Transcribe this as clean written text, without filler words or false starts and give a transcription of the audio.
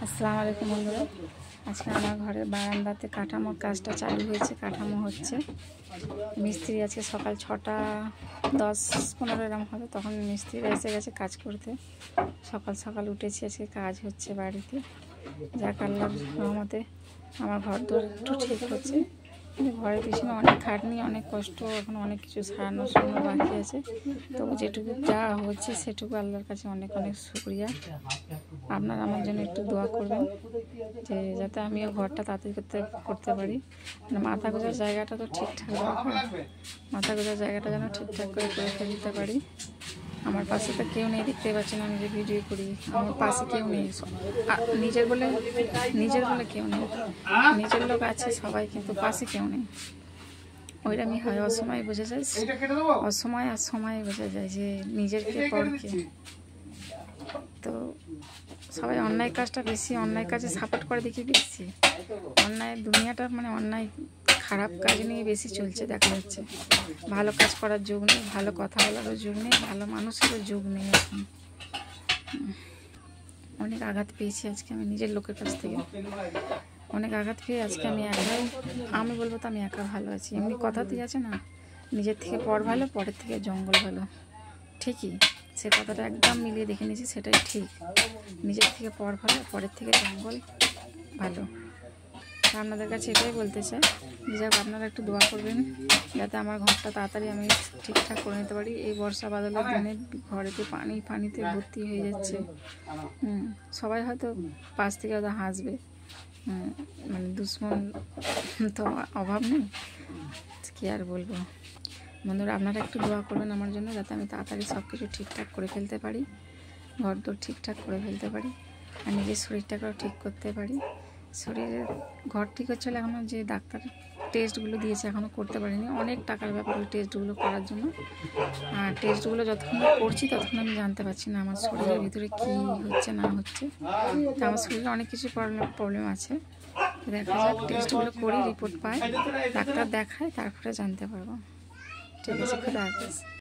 আসসালামু আলাইকুম বন্ধুরা, আজকে আমার ঘরের বারান্দাতে কাঠামোর কাজটা চালু হয়েছে। কাঠামো হচ্ছে, মিস্ত্রি আজকে সকাল 6টা 10-15 এরকম হবে, তখন মিস্ত্রিরা এসে গেছে কাজ করতে। সকাল সকাল উঠেছি, আজকে কাজ হচ্ছে বাড়িতে। যাক আল্লাহর রহমতে আমার ঘর দোর একটু ঠিক হচ্ছে, কিন্তু ঘরের পিছনে অনেক খাটনি, অনেক কষ্ট, এখন অনেক কিছু সারানো বাকি আছে। তবু যেটুকু যা হচ্ছে সেটুকু আল্লাহর কাছে অনেক অনেক শুকরিয়া। আপনারা আমার জন্য একটু দোয়া করবেন যে যাতে আমিও ঘরটা তাড়াতাড়ি করতে পারি। মানে মাথা গোজার জায়গাটা তো ঠিকঠাক দরকার, মাথা গোজার জায়গাটা যেন ঠিকঠাক করে ফেলতে পারি। আমার পাশে তো কেউ নেই, দেখতে পাচ্ছেন আমি যে ভিডিও করি, আমার পাশে কেউ নেই। নিজের বলে কেউ নেই, নিজের লোক আছে সবাই, কিন্তু পাশে কেউ নেই। ওইরকমই হয়, অসময়ে বোঝা যায়, অসময় আর সময়ে বোঝা যায় যে নিজের কে পরকে। তো সবাই অন্যায় কাজটা বেশি, অন্যায় কাজে সাপোর্ট করে দেখি বেশি। অন্যায় দুনিয়াটা মানে অন্যায় খারাপ কাজ নিয়ে বেশি চলছে দেখা যাচ্ছে। ভালো কাজ করার যুগ নেই, ভালো কথা বলারও যুগ নেই, ভালো মানুষেরও যুগ নেই এখন। অনেক আঘাত পেয়েছি আজকে আমি নিজের লোকের কাছ থেকে, অনেক আঘাত পেয়ে আজকে আমি বলবো তো আমি একা ভালো আছি। এমনি কথাতেই আছে না, নিজের থেকে পর ভালো, পরের থেকে জঙ্গল ভালো। ঠিকই, সে কথাটা একদম মিলিয়ে দেখে নিয়েছি, সেটাই ঠিক। নিজের থেকে পর ভালো, পরের থেকে জঙ্গল ভালো। আপনাদের কাছে এটাই বলতে চাই, যাক আপনারা একটু দোয়া করবেন যাতে আমার ঘরটা তাড়াতাড়ি আমি ঠিকঠাক করে নিতে পারি। এই বর্ষা বাদলের দিনে ঘরেতে পানিতে ভর্তি হয়ে যাচ্ছে। সবাই হয়তো পাশ থেকে হয়তো হাসবে, মানে দুশ্মন তো অভাব নেই, কী আর বলবো। বন্ধুরা আপনারা একটু দোয়া করবেন আমার জন্য যাতে আমি তাড়াতাড়ি সব কিছু ঠিকঠাক করে ফেলতে পারি, ঘর দোর ঠিকঠাক করে ফেলতে পারি, আর নিজের শরীরটাকেও ঠিক করতে পারি। শরীরের ঘর ঠিক হচ্ছে, এখনও যে ডাক্তার টেস্টগুলো দিয়েছে এখনও করতে পারিনি। অনেক টাকার ব্যাপার ওই টেস্টগুলো করার জন্য, আর টেস্টগুলো যতক্ষণ করছি ততক্ষণ আমি জানতে পারছি না আমার শরীরের ভিতরে কী হচ্ছে না হচ্ছে। তা আমার শরীরে অনেক কিছু প্রবলেম আছে, দেখা যাক, টেস্টগুলো করি, রিপোর্ট পাই, ডাক্তার দেখায়, তারপরে জানতে পারবো। ঠিক আছে, খুদা হাফেজ।